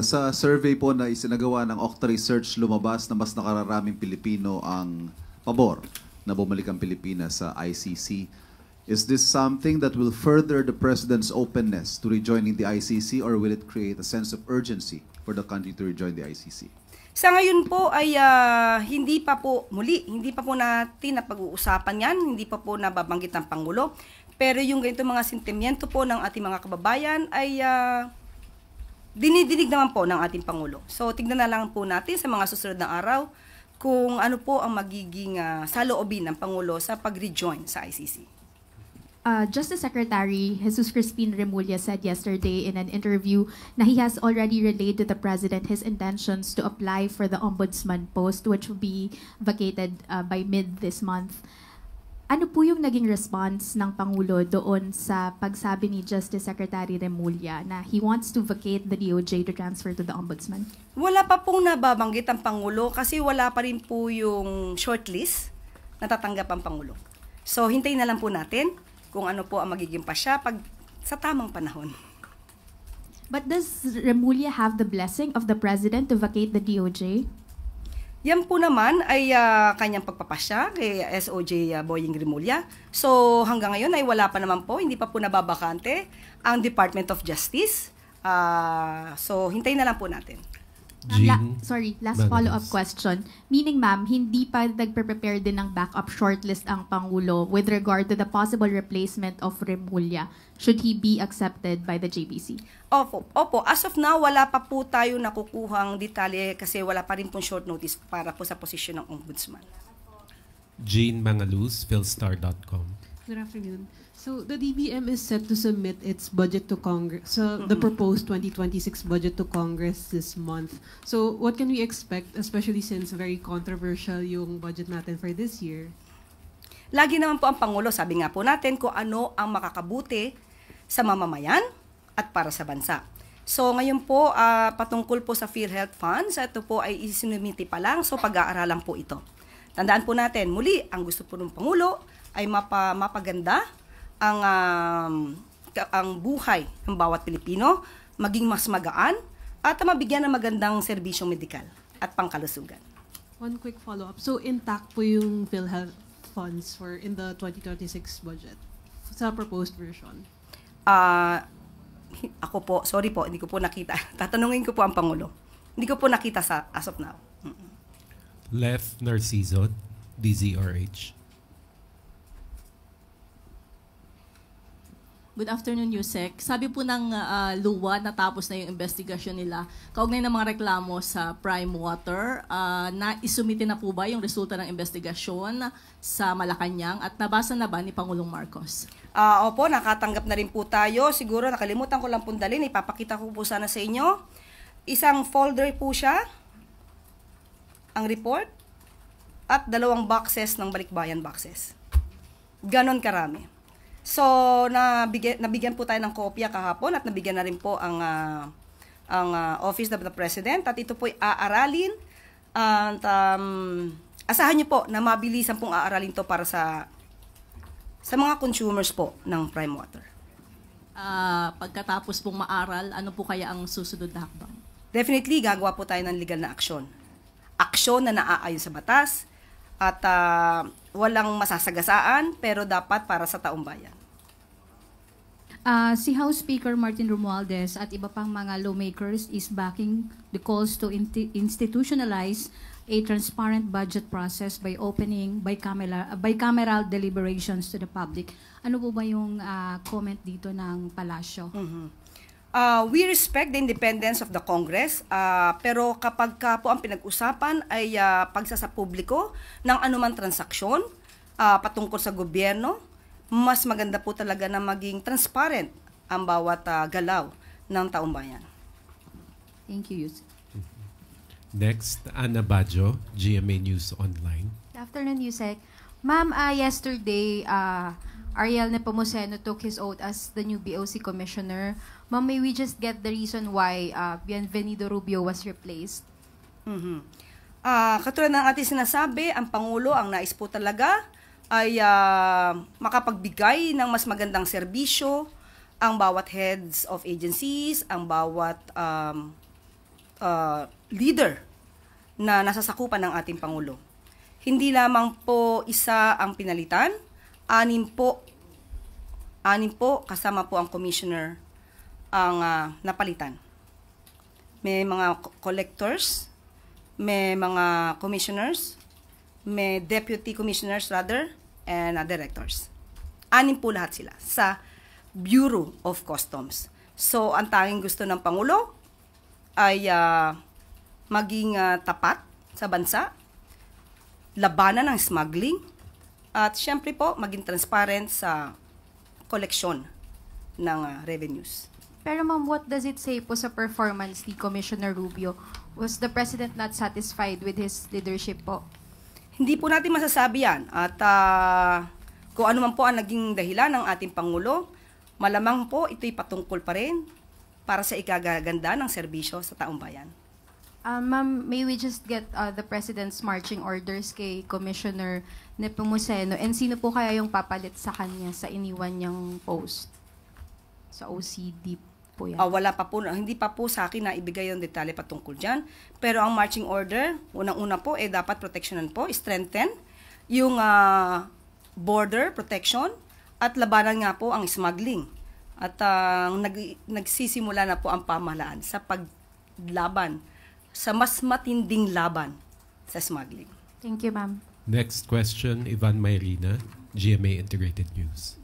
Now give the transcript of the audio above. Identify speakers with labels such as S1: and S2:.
S1: Sa survey po na isinagawa ng Okta Research, lumabas na mas nakararaming Pilipino ang pabor na bumalik ang Pilipinas sa ICC. Is this something that will further the President's openness to rejoining the ICC, or will it create a sense of urgency for the country to rejoin the ICC?
S2: Sa ngayon po ay hindi pa po natin napag-uusapan yan, hindi pa po nababanggit ng Pangulo. Pero yung ganito mga sentimiento po ng ating mga kababayan ay dinidinig naman po ng ating Pangulo. So tignan na lang po natin sa mga susunod na araw kung ano po ang magiging saloobin ng Pangulo sa pag-rejoin sa ICC.
S3: Justice Secretary Jesus Crispin Remulla said yesterday in an interview na he has already relayed to the President his intentions to apply for the Ombudsman post, which will be vacated by mid this month. Ano po yung naging response ng Pangulo doon sa pagsabi ni Justice Secretary Remulla na he wants to vacate the DOJ to transfer to the Ombudsman?
S2: Wala pa pong nababanggit ang Pangulo kasi wala pa rin po yung shortlist na tatanggap ang Pangulo. So hintayin na lang po natin kung ano po ang magiging pasya pag sa tamang panahon.
S3: But does Remulla have the blessing of the President to vacate the DOJ?
S2: Yan po naman ay kanyang pagpapasya kay SOJ Boying Remulla. So hanggang ngayon ay wala pa naman po, hindi pa po nababakante ang Department of Justice. So hintayin na lang po natin.
S3: Last follow-up question. Meaning, ma'am, hindi pa nagpe-prepare din ng backup shortlist ang Pangulo with regard to the possible replacement of Remulla should he be accepted by the JBC?
S2: Opo. As of now, wala pa po tayo nakukuhang detalye kasi wala pa rin pong short notice para po sa posisyon ng Ombudsman.
S4: Jean Mangaluz, philstar.com.
S5: Good afternoon. So the DBM is set to submit its budget to Congress, the proposed 2026 budget to Congress this month. So what can we expect, especially since very controversial yung budget natin for this year?
S2: Lagi naman po ang Pangulo, sabi nga po natin kung ano ang makakabuti sa mamamayan at para sa bansa. So ngayon po, patungkol po sa PhilHealth Funds, ito po ay isinumiti pa lang, so pag-aaralan po ito. Tandaan po natin, muli, ang gusto po ng Pangulo ay mapaganda ang buhay ng bawat Pilipino, maging mas magaan at mabigyan ng magandang serbisyong medikal at pangkalusugan.
S5: One quick follow-up. So intact po yung PhilHealth funds for in the 2026 budget sa proposed version?
S2: Ako po, sorry po, hindi ko po nakita. Tatanungin ko po ang Pangulo. Hindi ko po nakita as of now.
S4: Left Narciso, DZRH.
S6: Good afternoon, Yusek. Sabi po ng LUWA, natapos na yung investigasyon nila. Kaugnay ng mga reklamo sa Prime Water, na isumite na po ba yung resulta ng investigasyon sa Malacanang at nabasa na ba ni Pangulong Marcos?
S2: Opo, nakatanggap na rin po tayo. Siguro nakalimutan ko lang pundalin, ipapakita ko po sana sa inyo. Isang folder po siya, ang report, at 2 boxes ng Balikbayan boxes. Ganon karami. So, nabigyan po tayo ng kopya kahapon at nabigyan na rin po ang Office of the President at ito po ay aaralin at asahan niyo po na mabilisan pong aaralin to para sa mga consumers po ng Prime Water.
S6: Pagkatapos pong maaral, ano po kaya ang susunod na hakbang?
S2: Definitely, gagawa po tayo ng legal na aksyon. Aksyon na naaayon sa batas at walang masasagasaan pero dapat para sa taong bayan.
S7: Si House Speaker Martin Romualdez at iba pang mga lawmakers is backing the calls to institutionalize a transparent budget process by opening bicameral deliberations to the public. Ano po ba yung comment dito ng Palasyo?
S2: We respect the independence of the Congress, pero kapag po ang pinag-usapan ay pagsasapubliko ng anumang transaksyon patungkol sa gobyerno, mas maganda po talaga na maging transparent ang bawat galaw ng taong bayan.
S7: Thank you, Yusek.
S4: Next, Ana Bajo, GMA News Online.
S8: Good afternoon, Yusek. Ma'am, yesterday, Ariel Nepomuceno took his oath as the new BOC Commissioner. Ma'am, may we just get the reason why Bienvenido Rubio was replaced?
S2: Katulad ng ating sinasabi, ang Pangulo, ang nais po talaga ay makapagbigay ng mas magandang serbisyo ang bawat heads of agencies, ang bawat leader na nasasakupan ng ating Pangulo. Hindi lamang po isa ang pinalitan, anim po kasama po ang commissioner ang napalitan. May mga collectors, may mga commissioners, may deputy commissioners rather, and directors. Anim po lahat sila sa Bureau of Customs. So, ang tanging gusto ng Pangulo ay maging tapat sa bansa, labanan ng smuggling, at syempre po, maging transparent sa koleksyon ng revenues.
S8: Pero ma'am, what does it say po sa performance ni Commissioner Rubio? Was the President not satisfied with his leadership po?
S2: Hindi po natin masasabi yan. At kung ano man po ang naging dahilan ng ating Pangulo, malamang po ito'y patungkol pa rin para sa ikagaganda ng serbisyo sa taong bayan.
S8: Ma'am, may we just get the President's marching orders kay Commissioner Nepomuceno? And sino po kaya yung papalit sa kanya sa iniwan niyang post? Sa OCD po yan.
S2: Wala pa po, hindi pa po sa akin na ibigay yung detalye patungkol dyan. Pero ang marching order, unang-una po, dapat protectionan po, strengthen yung border protection at labanan nga po ang smuggling. At nagsisimula na po ang pamahalaan sa paglaban, sa mas matinding laban sa smuggling.
S8: Thank you, ma'am.
S4: Next question, Ivan Mayrina, GMA Integrated News.